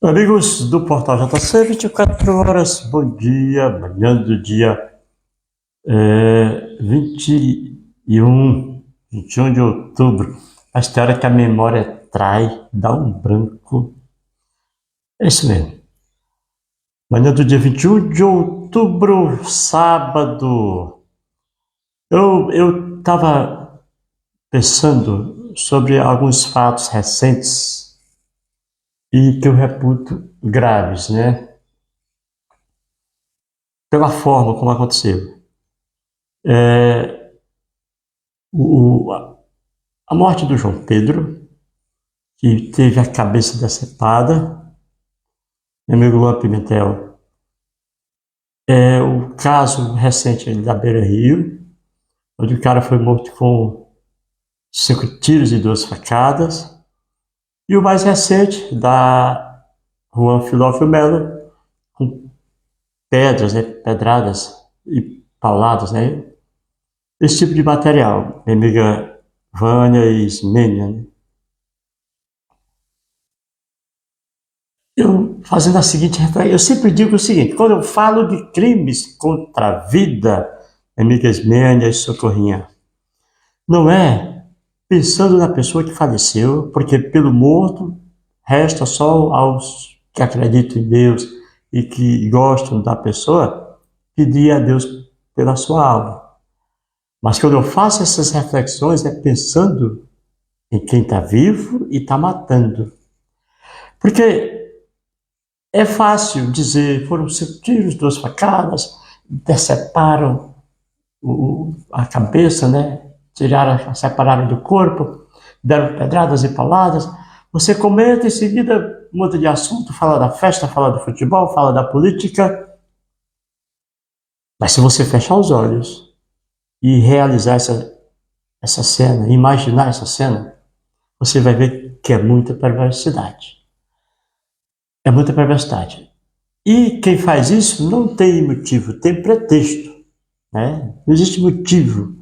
Amigos do Portal JC, 24 horas, bom dia, manhã do dia 21 de outubro. A história que a memória trai, dá um branco. É isso mesmo. Manhã do dia 21 de outubro, sábado. Eu estava pensando sobre alguns fatos recentes e que eu reputo graves, né? Pela forma como aconteceu. É, o, a morte do João Pedro, que teve a cabeça decepada, meu amigo Luan Pimentel. É o caso recente da Beira Rio, onde o cara foi morto com 5 tiros e 2 facadas. E o mais recente, da Juan Filófilo Melo, com pedras, né, pedradas e pauladas, né? Esse tipo de material, minha amiga Vânia e Ismênia, né? Eu fazendo a seguinte reflexão, eu sempre digo o seguinte: quando eu falo de crimes contra a vida, amigas Mênia e Socorrinha, não é pensando na pessoa que faleceu, porque pelo morto resta só aos que acreditam em Deus e que gostam da pessoa pedir a Deus pela sua alma. Mas quando eu faço essas reflexões é pensando em quem está vivo e está matando. Porque é fácil dizer, foram 5 tiros, 2 facadas, deceparam a cabeça, né? Tiraram, separaram do corpo, deram pedradas e pauladas. Você comenta, em seguida muda de assunto, fala da festa, fala do futebol, fala da política. Mas se você fechar os olhos e realizar essa cena, imaginar essa cena, você vai ver que é muita perversidade. É muita perversidade. E quem faz isso não tem motivo, tem pretexto. Né? Não existe motivo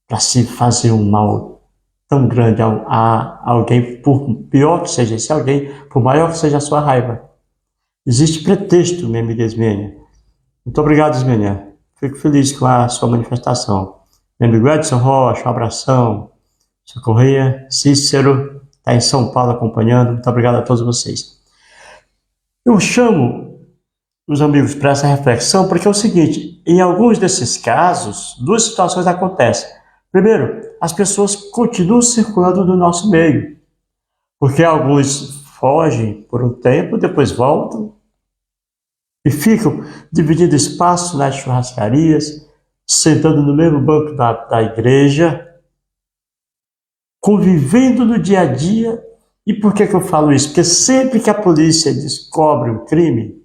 para se fazer um mal tão grande a alguém, por pior que seja esse alguém, por maior que seja a sua raiva. Existe pretexto, minha amiga Ismênia. Muito obrigado, Ismênia. Fico feliz com a sua manifestação. Meu amigo Edson Rocha, um abração. Seu Correia, Cícero, está em São Paulo acompanhando. Muito obrigado a todos vocês. Eu chamo os amigos para essa reflexão porque é o seguinte: em alguns desses casos, duas situações acontecem. Primeiro, as pessoas continuam circulando no nosso meio, porque alguns fogem por um tempo, depois voltam e ficam dividindo espaço nas churrascarias, sentando no mesmo banco da igreja, convivendo no dia a dia. E por que eu falo isso? Porque sempre que a polícia descobre um crime,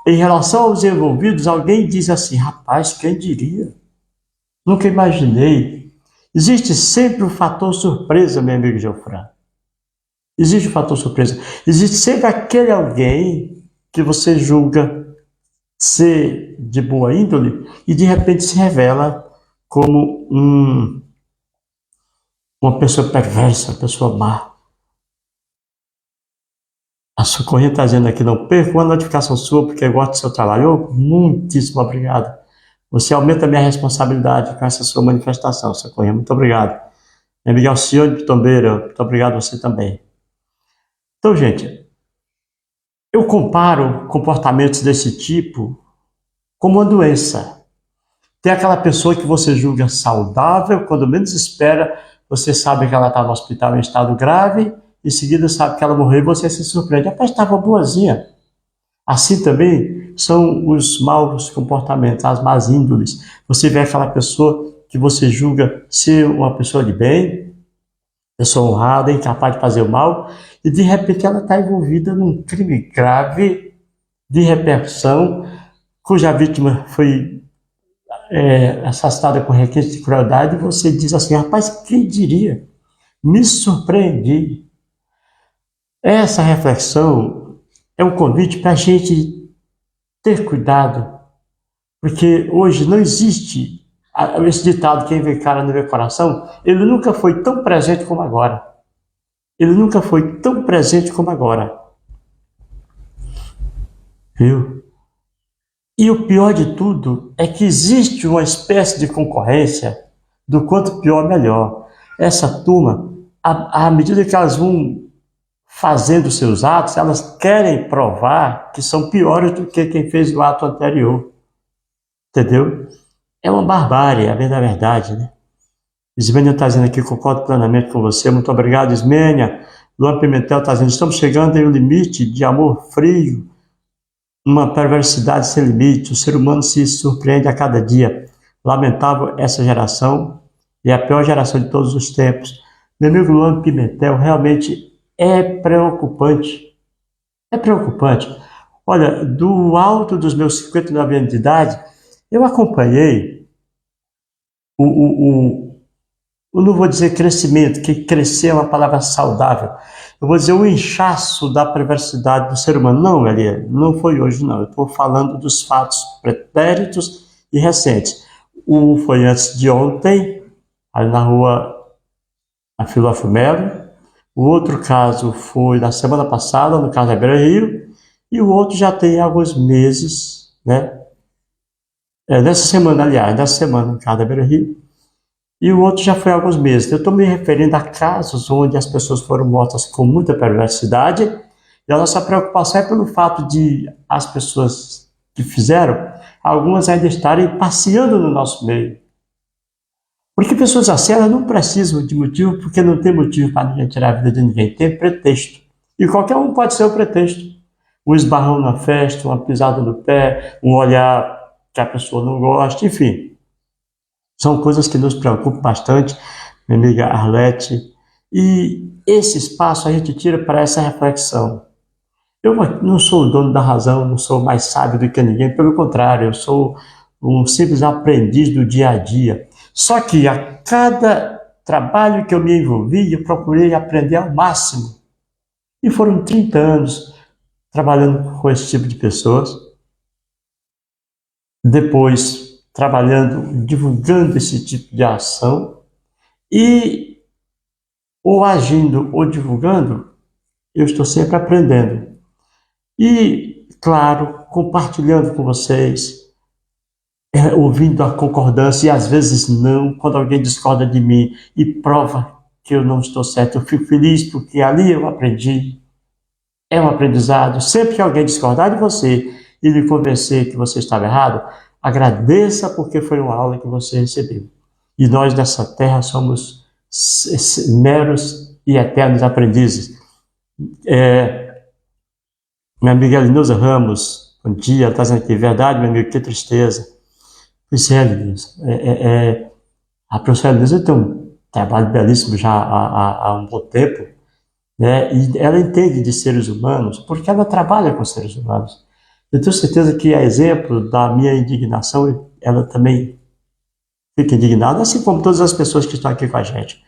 em relação aos envolvidos, alguém diz assim: rapaz, quem diria? Nunca imaginei. Existe sempre o fator surpresa, meu amigo Geofran. Existe o fator surpresa. Existe sempre aquele alguém que você julga ser de boa índole e de repente se revela como uma pessoa perversa, uma pessoa má. A Socorrinha está dizendo aqui: não perca uma notificação sua porque eu gosto do seu trabalho. Muitíssimo obrigado. Você aumenta a minha responsabilidade com essa sua manifestação, Socorrinha. Muito obrigado. Meu amigo Alcione Pitombeira, muito obrigado a você também. Então, gente, eu comparo comportamentos desse tipo como uma doença. Tem aquela pessoa que você julga saudável, quando menos espera, você sabe que ela está no hospital em estado grave, em seguida sabe que ela morreu e você se surpreende. Rapaz, estava boazinha. Assim também são os maus comportamentos, as más índoles. Você vê aquela pessoa que você julga ser uma pessoa de bem, pessoa honrada, incapaz de fazer o mal, e de repente ela está envolvida num crime grave de repressão, cuja vítima foi assassinada com requinte de crueldade, e você diz assim: rapaz, quem diria? Me surpreendi. Essa reflexão é um convite para a gente ter cuidado, porque hoje não existe esse ditado: quem vê cara não vê coração. Ele nunca foi tão presente como agora. Ele nunca foi tão presente como agora. viu? E o pior de tudo é que existe uma espécie de concorrência do quanto pior, melhor. Essa turma, à medida que elas vão fazendo seus atos, elas querem provar que são piores do que quem fez o ato anterior. Entendeu? É uma barbárie, a verdade, né? Ismênia está dizendo aqui, concordo plenamente com você. Muito obrigado, Ismênia. Luan Pimentel está dizendo, estamos chegando em um limite de amor frio, uma perversidade sem limite. O ser humano se surpreende a cada dia. Lamentável essa geração, e a pior geração de todos os tempos. Meu amigo Luan Pimentel, realmente é preocupante. É preocupante. Olha, do alto dos meus 59 anos de idade, eu acompanhei eu não vou dizer crescimento, que crescer é uma palavra saudável. Eu vou dizer o inchaço da perversidade do ser humano. Não, Elia, não foi hoje, não. Eu estou falando dos fatos pretéritos e recentes. Um foi antes de ontem, ali na rua Filósofo Melo. O outro caso foi na semana passada, no caso da Beira Rio. E o outro já tem alguns meses, né? Nessa semana, no caso da Beira Rio. E o outro já foi há alguns meses. Eu estou me referindo a casos onde as pessoas foram mortas com muita perversidade, e a nossa preocupação é pelo fato de as pessoas que fizeram, algumas ainda estarem passeando no nosso meio. Porque pessoas assim, elas não precisam de motivo, porque não tem motivo para ninguém tirar a vida de ninguém, tem pretexto. E qualquer um pode ser o pretexto. Um esbarrão na festa, uma pisada no pé, um olhar que a pessoa não gosta, enfim. São coisas que nos preocupam bastante, minha amiga Arlete, e esse espaço a gente tira para essa reflexão. Eu não sou o dono da razão, não sou mais sábio do que ninguém, pelo contrário, eu sou um simples aprendiz do dia a dia. Só que a cada trabalho que eu me envolvi, eu procurei aprender ao máximo. E foram 30 anos trabalhando com esse tipo de pessoas. Depois, trabalhando, divulgando esse tipo de ação, e ou agindo ou divulgando, eu estou sempre aprendendo. E, claro, compartilhando com vocês, ouvindo a concordância e às vezes não, quando alguém discorda de mim e prova que eu não estou certo, eu fico feliz porque ali eu aprendi. É um aprendizado. Sempre que alguém discordar de você e lhe convencer que você estava errado, agradeça porque foi uma aula que você recebeu. E nós dessa terra somos meros e eternos aprendizes. Minha amiga Elinosa Ramos, bom dia, está dizendo aqui, verdade, meu amigo, que tristeza. Pois é, Elinosa. A professora Elinosa tem um trabalho belíssimo já há um bom tempo, né? E ela entende de seres humanos porque ela trabalha com seres humanos. Eu tenho certeza que, a exemplo da minha indignação, ela também fica indignada, assim como todas as pessoas que estão aqui com a gente.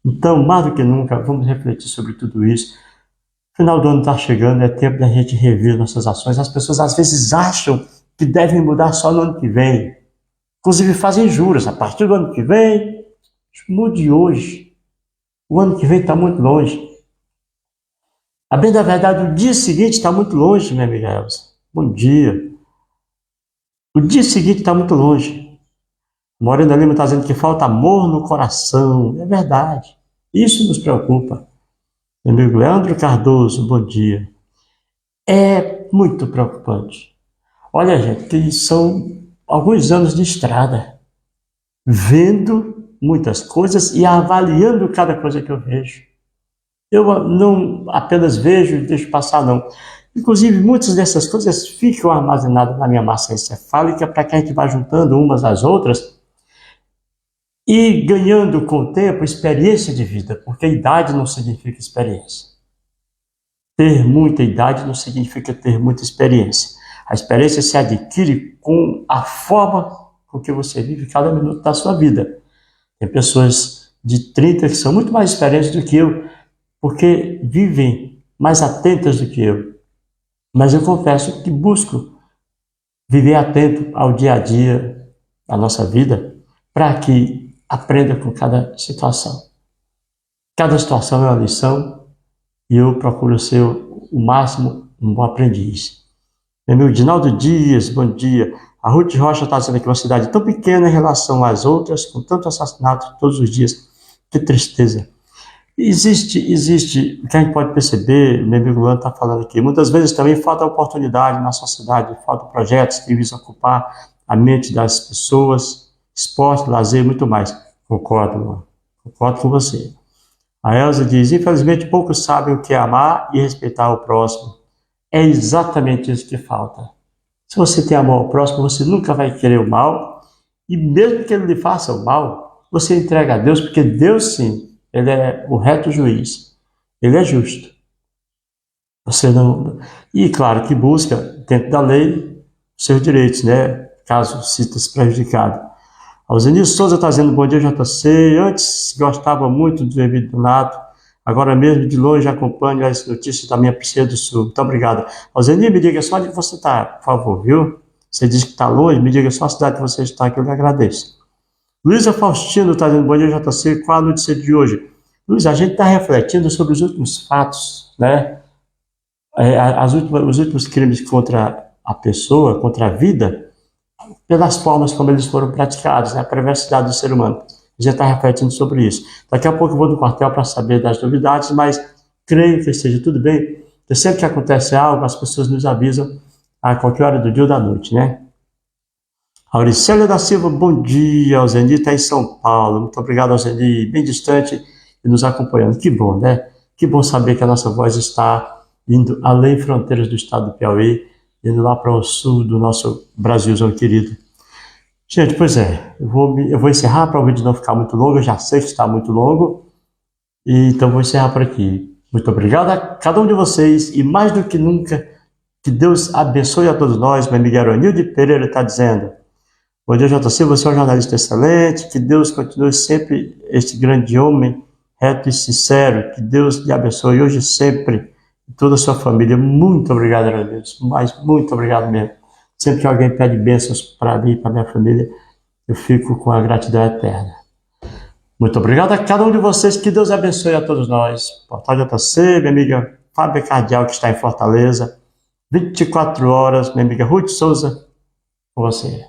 Então, mais do que nunca, vamos refletir sobre tudo isso. O final do ano está chegando, é tempo da gente rever nossas ações. As pessoas às vezes acham que devem mudar só no ano que vem. Inclusive fazem juros, a partir do ano que vem, mude hoje. O ano que vem está muito longe. A bem da verdade, o dia seguinte está muito longe, minha amiga Elza. Bom dia. O dia seguinte está muito longe. Morena Lima está dizendo que falta amor no coração. É verdade. Isso nos preocupa. Meu amigo Leandro Cardoso, bom dia. É muito preocupante. Olha, gente, que são alguns anos de estrada, vendo muitas coisas e avaliando cada coisa que eu vejo. Eu não apenas vejo e deixo passar, não. Inclusive, muitas dessas coisas ficam armazenadas na minha massa encefálica para que a gente vá juntando umas às outras e ganhando com o tempo experiência de vida, porque idade não significa experiência. Ter muita idade não significa ter muita experiência. A experiência se adquire com a forma com que você vive cada minuto da sua vida. Tem pessoas de 30 que são muito mais experientes do que eu, porque vivem mais atentas do que eu. Mas eu confesso que busco viver atento ao dia a dia da nossa vida para que aprenda com cada situação. Cada situação é uma lição e eu procuro ser o máximo um bom aprendiz. Meu amigo Dinaldo Dias, bom dia. A Ruth Rocha está dizendo aqui, uma cidade tão pequena em relação às outras, com tanto assassinato todos os dias. Que tristeza. Existe, o que a gente pode perceber, meu amigo Luan está falando aqui, muitas vezes também falta oportunidade na sociedade, falta projetos que visam ocupar a mente das pessoas, esporte, lazer e muito mais. Concordo, Luan. Concordo com você. A Elza diz, infelizmente poucos sabem o que é amar e respeitar o próximo. É exatamente isso que falta. Se você tem amor ao próximo, você nunca vai querer o mal, e mesmo que ele lhe faça o mal, você entrega a Deus, porque Deus sim, ele é o reto juiz, ele é justo. Você não... E claro que busca, dentro da lei, os seus direitos, né? Caso sinta-se prejudicado. Alzenir Souza está dizendo, bom dia, JC. Antes gostava muito do Emílio Donato, agora mesmo de longe acompanho as notícias da minha Priscila do Sul. Muito obrigado. Alzenir, me diga só onde você está, por favor, viu? Você diz que está longe, me diga só a cidade que você está, que eu lhe agradeço. Luísa Faustino está dizendo, bom dia, JC. Qual a notícia de hoje? Luiz, a gente está refletindo sobre os últimos fatos, né? Os últimos crimes contra a pessoa, contra a vida, pelas formas como eles foram praticados, né? A perversidade do ser humano. A gente está refletindo sobre isso. Daqui a pouco eu vou no quartel para saber das novidades, mas creio que esteja tudo bem, porque sempre que acontece algo, as pessoas nos avisam a qualquer hora do dia ou da noite, né? Auricélia da Silva, bom dia. Alzenir está em São Paulo. Muito obrigado, Alzenir, bem distante e nos acompanhando. Que bom, né? Que bom saber que a nossa voz está indo além fronteiras do estado do Piauí, indo lá para o sul do nosso Brasilzão querido. Gente, pois é, eu vou encerrar para o vídeo não ficar muito longo, eu já sei que está muito longo, e então vou encerrar por aqui. Muito obrigado a cada um de vocês, e mais do que nunca, que Deus abençoe a todos nós. Meu amigo Aronilde Pereira está dizendo, bom dia, JC, você é um jornalista excelente, que Deus continue sempre este grande homem, reto e sincero, que Deus lhe abençoe hoje e sempre, e toda a sua família. Muito obrigado, Aronilde, mas muito obrigado mesmo. Sempre que alguém pede bênçãos para mim e para minha família, eu fico com a gratidão eterna. Muito obrigado a cada um de vocês, que Deus abençoe a todos nós. Portal JC, minha amiga Fábia Cardial, que está em Fortaleza, 24 horas, minha amiga Ruth Souza, com você.